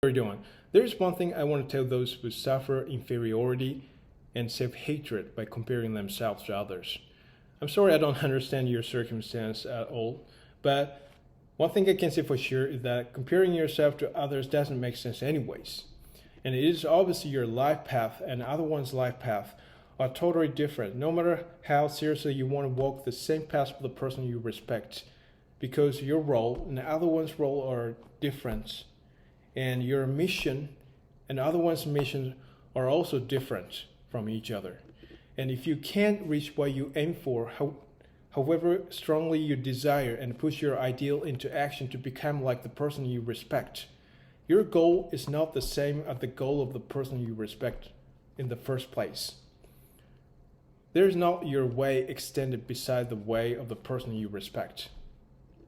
you're doing. There's one thing I want to tell those who suffer inferiority and self-hatred by comparing themselves to others. I'm sorry I don't understand your circumstance at all, but one thing I can say for sure is that comparing yourself to others doesn't make sense anyways. And it is obviously your life path and other one's life path are totally different, no matter how seriously you want to walk the same path with the person you respect, because your role and the other one's role are different, and your mission and the other one's mission are also different from each other. And if you can't reach what you aim for, however strongly you desire and push your ideal into action to become like the person you respect, your goal is not the same as the goal of the person you respect in the first place. There is not your way extended beside the way of the person you respect,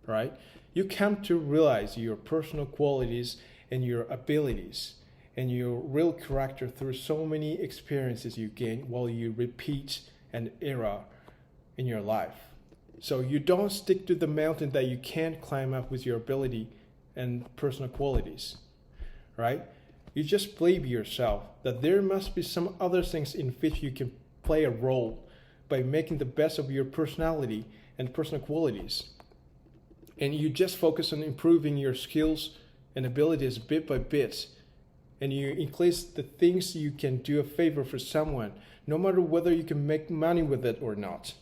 right? You come to realize your personal qualities and your abilities and your real character through so many experiences you gain while you repeat an era in your life. So you don't stick to the mountain that you can't climb up with your ability and personal qualities, right? You just believe yourself that there must be some other things in which you can play a role by making the best of your personality and personal qualities. And you just focus on improving your skills and abilities bit by bit. And you increase the things you can do a favor for someone, no matter whether you can make money with it or not.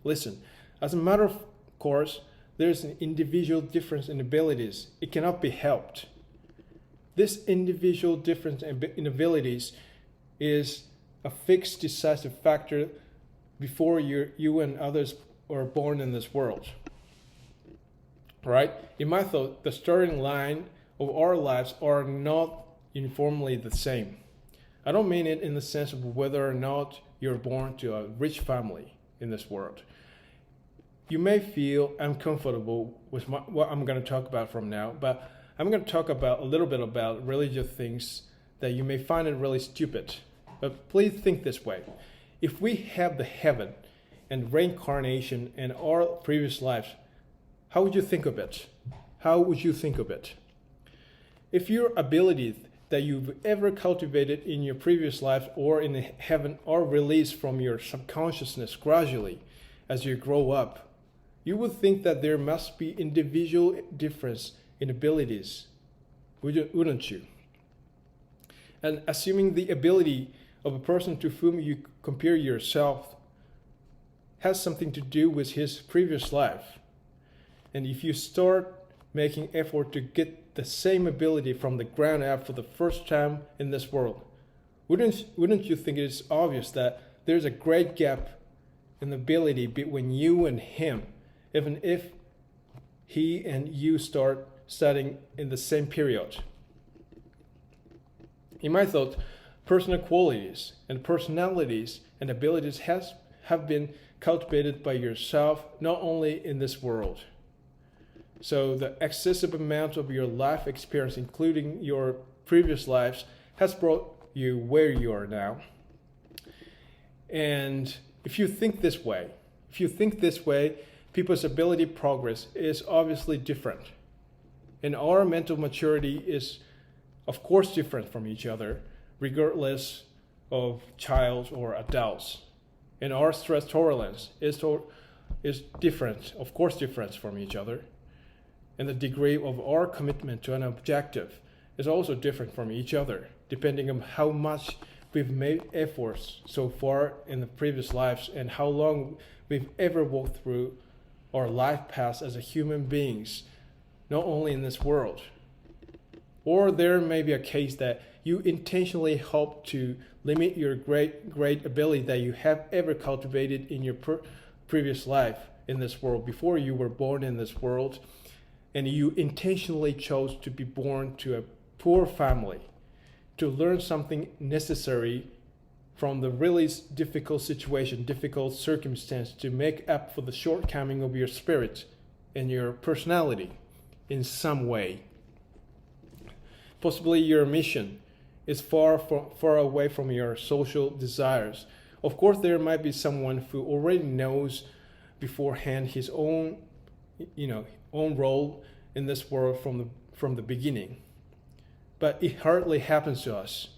Listen, as a matter of course, there's an individual difference in abilities. It cannot be helped. This individual difference in abilities is a fixed decisive factor before you and others are born in this world. Right? In my thought, the starting line of our lives are not uniformly the same. I don't mean it in the sense of whether or not you're born to a rich family in this world. You may feel uncomfortable with what I'm going to talk about from now, but I'm going to talk about a little bit about religious things that you may find it really stupid. But please think this way. If we have the heaven and reincarnation and our previous lives, how would you think of it? How would you think of it? If your abilities that you've ever cultivated in your previous life or in heaven are released from your subconsciousness gradually as you grow up, you would think that there must be individual difference in abilities, wouldn't you? And assuming the ability of a person to whom you compare yourself has something to do with his previous life, and if you start making effort to get the same ability from the ground up for the first time in this world, wouldn't you think it is obvious that there's a great gap in the ability between you and him, even if he and you start studying in the same period? In my thought, personal qualities and personalities and abilities have been cultivated by yourself, not only in this world. So the excessive amount of your life experience, including your previous lives, has brought you where you are now. And if you think this way, people's ability progress is obviously different. And our mental maturity is, of course, different from each other, regardless of child or adults. And our stress tolerance is different, of course, different from each other. And the degree of our commitment to an objective is also different from each other, depending on how much we've made efforts so far in the previous lives and how long we've ever walked through our life paths as a human beings, not only in this world. Or there may be a case that you intentionally hope to limit your great ability that you have ever cultivated in your previous life in this world before you were born in this world, and you intentionally chose to be born to a poor family to learn something necessary from the really difficult situation, difficult circumstance, to make up for the shortcoming of your spirit and your personality in some way. Possibly your mission is far away from your social desires. Of course, there might be someone who already knows beforehand his own role in this world from the beginning. but it hardly happens to us.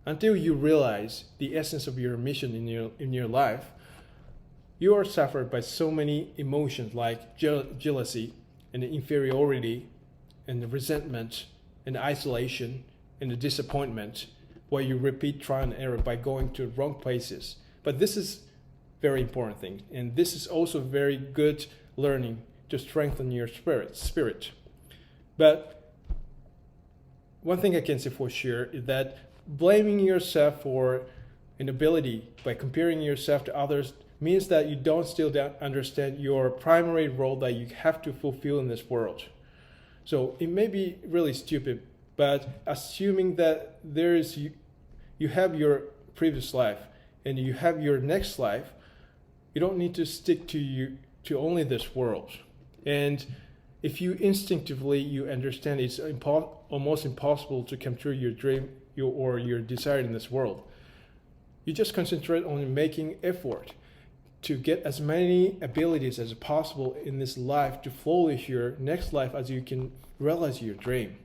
Until you realize the essence of your mission in your life, you are suffered by so many emotions like jealousy and inferiority and resentment and isolation and the disappointment, where you repeat trial and error by going to wrong places. But this is very important thing, and this is also very good learning to strengthen your spirit. But one thing I can say for sure is that blaming yourself for inability by comparing yourself to others means that you don't still understand your primary role that you have to fulfill in this world. So it may be really stupid, but assuming that you have your previous life and you have your next life, you don't need to stick to only this world. And if you instinctively you understand it's almost impossible to come true your dream or your desire in this world, you just concentrate on making effort to get as many abilities as possible in this life to flourish your next life as you can realize your dream.